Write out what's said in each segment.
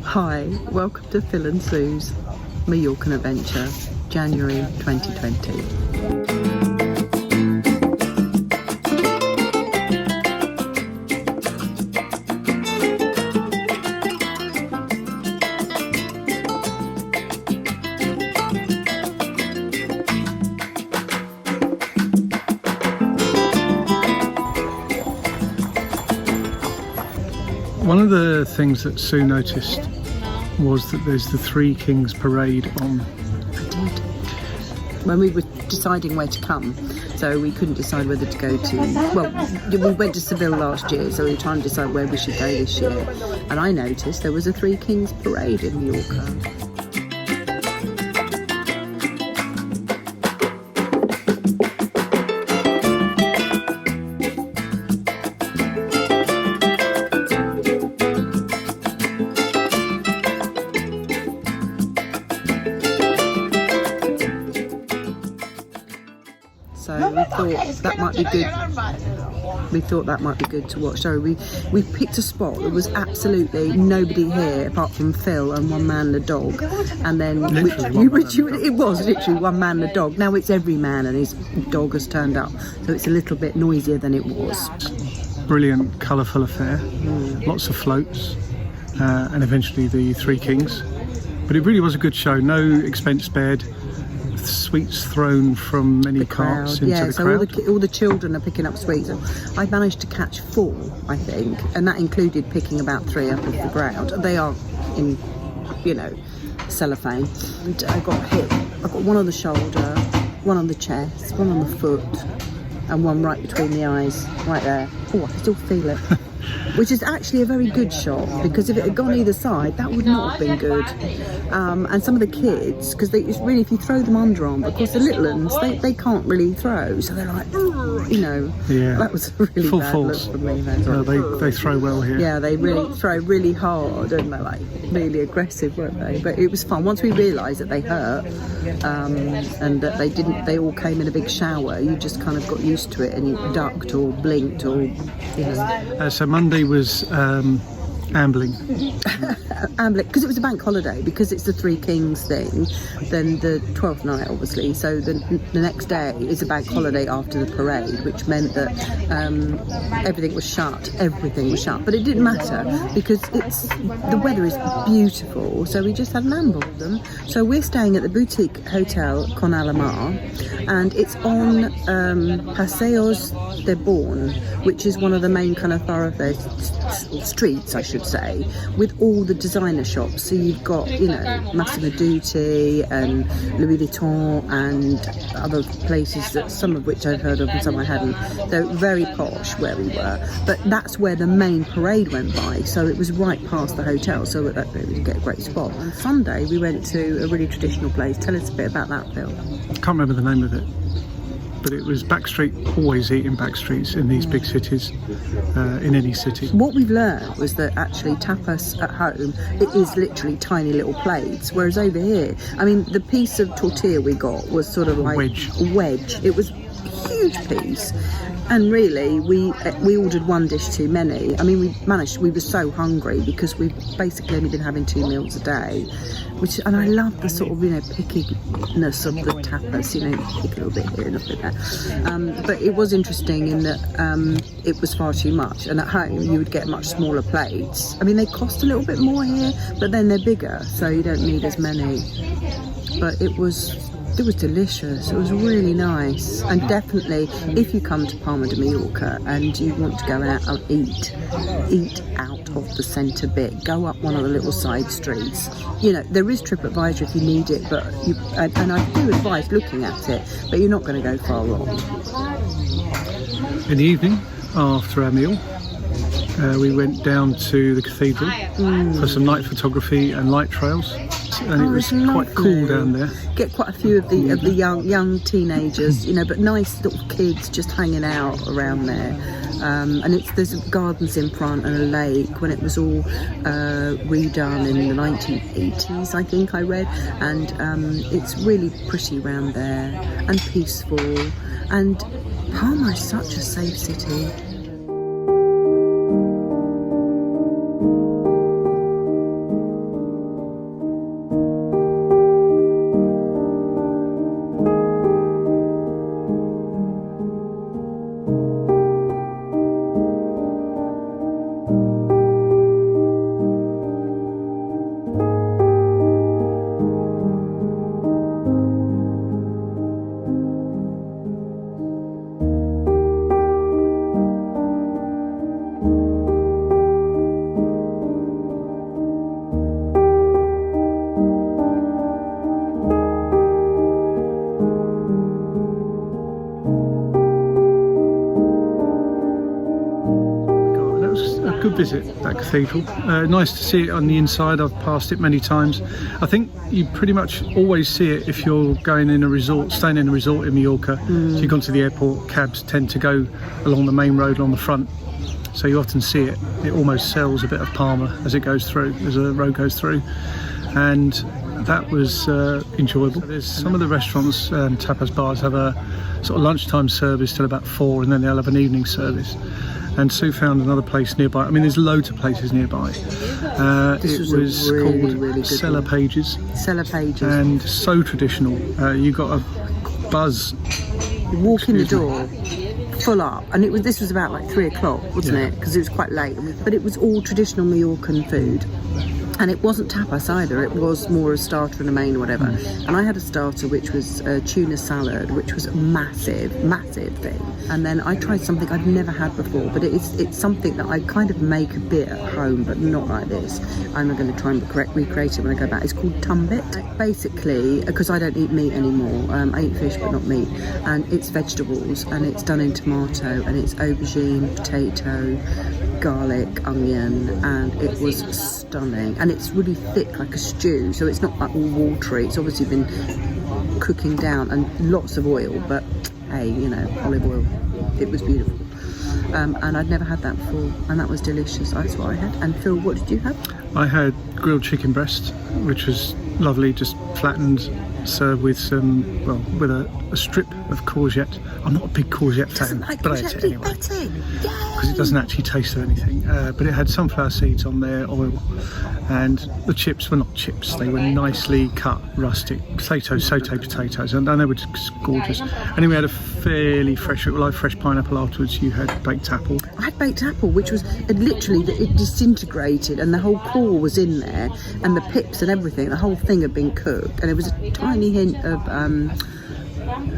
Hi, welcome to Phil and Sue's Mallorcan Adventure, January 2020. One of the things that Sue noticed was that there's the Three Kings parade on. I did. When we were deciding where to come, so we couldn't decide whether to go to, well, we went to Seville last year, so we were trying to decide where we should go this year. And I noticed there was a Three Kings parade in Mallorca. So we thought that might be good. We thought that might be good to watch. So we picked a spot. There was absolutely nobody here apart from Phil and one man and a dog. And then it was literally one man and a dog. Now it's every man and his dog has turned up. So it's a little bit noisier than it was. Brilliant, colourful affair. Lots of floats, and eventually the Three Kings. But it really was a good show. No expense spared. Sweets thrown from many carts into the crowd. So all the children are picking up sweets. I managed to catch 4, I think, and that included picking about 3 up of the ground. They are in, cellophane. And I got hit. I got one on the shoulder, one on the chest, one on the foot, and one right between the eyes, right there. Oh, I can still feel it. Which is actually a very good shot, because if it had gone either side, that would not have been good. And some of the kids, because it's really, if you throw them underarm, of course the little ones, they can't really throw, so they're like, Yeah. That was a really bad look for me. They throw well here. Yeah, they really throw really hard, and they're like really aggressive, weren't they? But it was fun. Once we realised that they hurt, and that they all came in a big shower, you just kind of got used to it, and you ducked or blinked or, So Monday was ambling. Ambling, because it was a bank holiday, because it's the Three Kings thing, then the 12th night obviously, so the next day is a bank holiday after the parade, which meant that everything was shut, but it didn't matter because the weather is beautiful, so we just had an amble with them. So we're staying at the Boutique Hotel Can Alomar, and it's on Paseos de Born, which is one of the main kind of thoroughfares, streets I should say, with all the designer shops. So you've got, Massimo Dutti and Louis Vuitton and other places, that some of which I've heard of and some I hadn't. They're very posh where we were, but that's where the main parade went by, so it was right past the hotel, so that we could get a great spot. On Sunday we went to a really traditional place. Tell us a bit about that, Phil. I can't remember the name of it, but it was backstreet, always eating backstreets in these big cities, in any city. What we've learned was that actually tapas at home, it is literally tiny little plates, whereas over here, I mean, the piece of tortilla we got was sort of like a wedge. It was a huge piece. And really, we ordered one dish too many. I mean, we were so hungry because we've basically only been having 2 meals a day. And I love the sort of, pickiness of the tapas, pick a little bit here and a little bit there. But it was interesting in that it was far too much. And at home, you would get much smaller plates. I mean, they cost a little bit more here, but then they're bigger, so you don't need as many. But it was delicious. It was really nice, and definitely if you come to Palma de Mallorca and you want to go out and eat out of the centre bit, go up one of the little side streets. There is TripAdvisor if you need it, but and I do advise looking at it, but you're not going to go far wrong. In the evening, after our meal, we went down to the cathedral for some night photography and light trails. And it was quite cool down there. Get quite a few of the young teenagers, but nice little kids just hanging out around there. And there's gardens in front and a lake. When it was all redone in the 1980s, I think I read, and it's really pretty around there and peaceful. And Palma is such a safe city. visit that cathedral. Nice to see it on the inside. I've passed it many times. I think you pretty much always see it if you're going in a resort, staying in a resort in Mallorca. So you've gone to the airport, cabs tend to go along the main road on the front. So you often see it. It almost sells a bit of Palma as it goes through, as the road goes through. And that was enjoyable. There's some of the restaurants, tapas bars, have a sort of lunchtime service till about 4, and then they'll have an evening service. And Sue found another place nearby. I mean, there's loads of places nearby. It was called really Cellar Pages. Cellar Pages. And so traditional. You got a buzz. You walk in the door, full up, and this was about like 3 o'clock, wasn't it? Because it was quite late. But it was all traditional Mallorcan food. And it wasn't tapas either, it was more a starter and a main or whatever. And I had a starter which was a tuna salad, which was a massive thing. And then I tried something I'd never had before, but it's something that I kind of make a bit at home, but not like this. I'm going to try and recreate it when I go back. It's called tumbit. Basically, because I don't eat meat anymore, I eat fish but not meat. And it's vegetables, and it's done in tomato, and it's aubergine, potato, garlic, onion, and it was stunning. And it's really thick like a stew, so it's not like all watery. It's obviously been cooking down, and lots of oil, but hey, you know, olive oil. It was beautiful. And I'd never had that before, and that was delicious. That's what I had. And Phil, what did you have? I had grilled chicken breast, which was lovely, just flattened, served with some, well, with a strip of courgette. I'm not a big courgette fan, but I ate it anyway because it doesn't actually taste of anything. But it had sunflower seeds on there, oil, and the chips were not chips. They were nicely cut, rustic sauté potatoes, and they were just gorgeous. And then we had a fairly fresh pineapple afterwards. You had baked apple. I had baked apple, which was it disintegrated, and the whole core was in there, and the pips and everything. The whole thing had been cooked, and it was a tiny hint of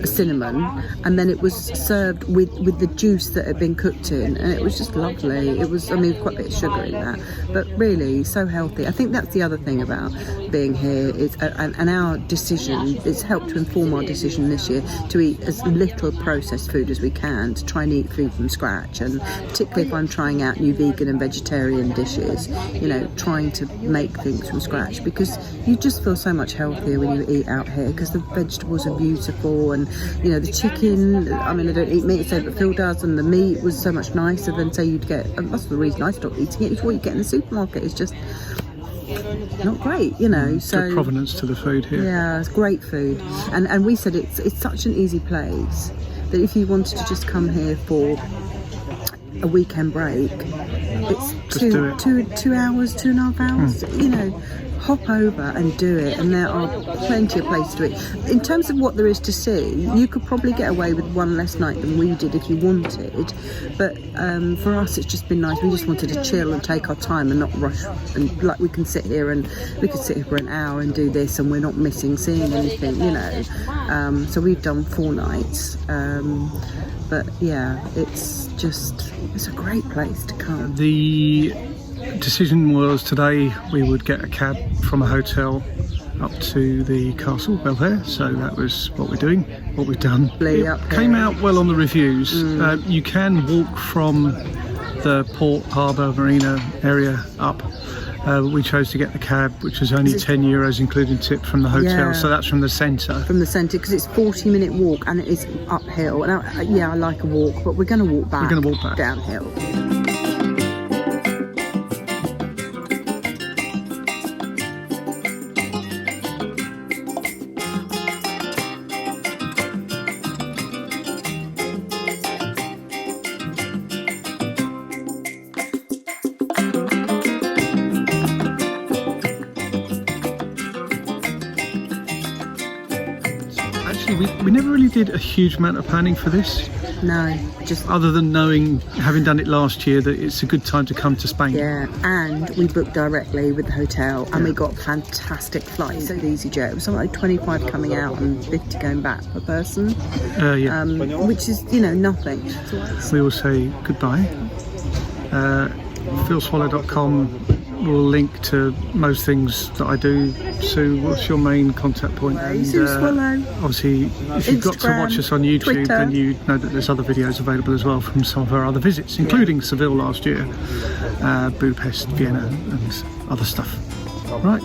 cinnamon, and then it was served with the juice that had been cooked in, and it was just lovely. It was, I mean, quite a bit of sugar in that, but really so healthy. I think that's the other thing about being here is, and our decision, it's helped to inform our decision this year to eat as little processed food as we can, to try and eat food from scratch, and particularly if I'm trying out new vegan and vegetarian dishes, you know, trying to make things from scratch, because you just feel so much healthier when you eat out here, because the vegetables are beautiful, and you know, the chicken, I mean, I don't eat meat, so but Phil does, and the meat was so much nicer than, say, you'd get, and that's the reason I stopped eating it, is what you get in the supermarket is just not great, you know. So good provenance to the food here. Yeah, it's great food, and we said it's such an easy place that if you wanted to just come here for a weekend break, it's two hours, 2.5 hours, you know, hop over and do it, and there are plenty of places to eat. In terms of what there is to see, you could probably get away with one less night than we did if you wanted, but for us it's just been nice. We just wanted to chill and take our time and not rush, and like we could sit here for an hour and do this, and we're not missing seeing anything, you know. So we've done 4 nights, but yeah, it's a great place to come. The decision was today we would get a cab from a hotel up to the castle, Bellver, so that was what we're doing, what we've done. It came out well on the reviews. You can walk from the port, harbour, marina area up. We chose to get the cab, which was only €10 including tip from the hotel, so that's from the centre. From the centre, because it's a 40-minute walk and it is uphill. And I like a walk, but we're going to walk back. We're going to walk back downhill. We never really did a huge amount of planning for this. No, just other than knowing, having done it last year, that it's a good time to come to Spain. Yeah, and we booked directly with the hotel, and we got fantastic flights. So EasyJet, it was something like 25 coming out and 50 going back per person. Which is, you know, nothing. We will say goodbye. philswallow.com will link to most things that I do. Sue, what's your main contact point? And, Sue Swallow. obviously, if you've got to Instagram, watch us on YouTube, Twitter. then you know that there's other videos available as well from some of our other visits, including Seville last year, Budapest, Vienna, and other stuff. Right.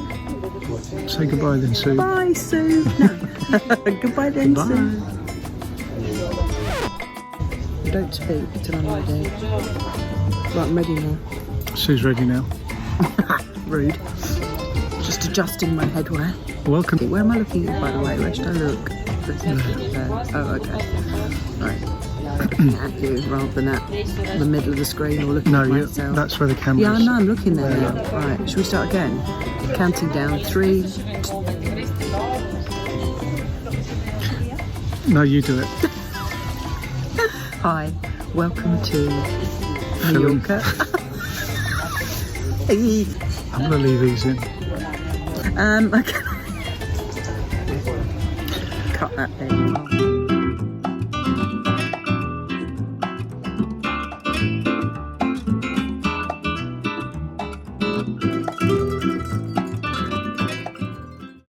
Say goodbye then, Sue. Bye, Sue. No. Goodbye then, Bye. Sue. Don't speak till I'm ready. Right, I'm ready now. Sue's ready now. Rude. Just adjusting my headwear. Welcome. Where am I looking at, by the way? Where should I look? Let's look up there. Oh, okay. Right. Looking at you rather than at the middle of the screen or looking No, at yeah, myself. that's where the camera Yeah, I is. know, I'm looking there now. Right, should we start again? Counting down. 3. No, you do it. Hi, welcome to Film. Mallorca. I'm going to leave these in. Okay. Cut that bit.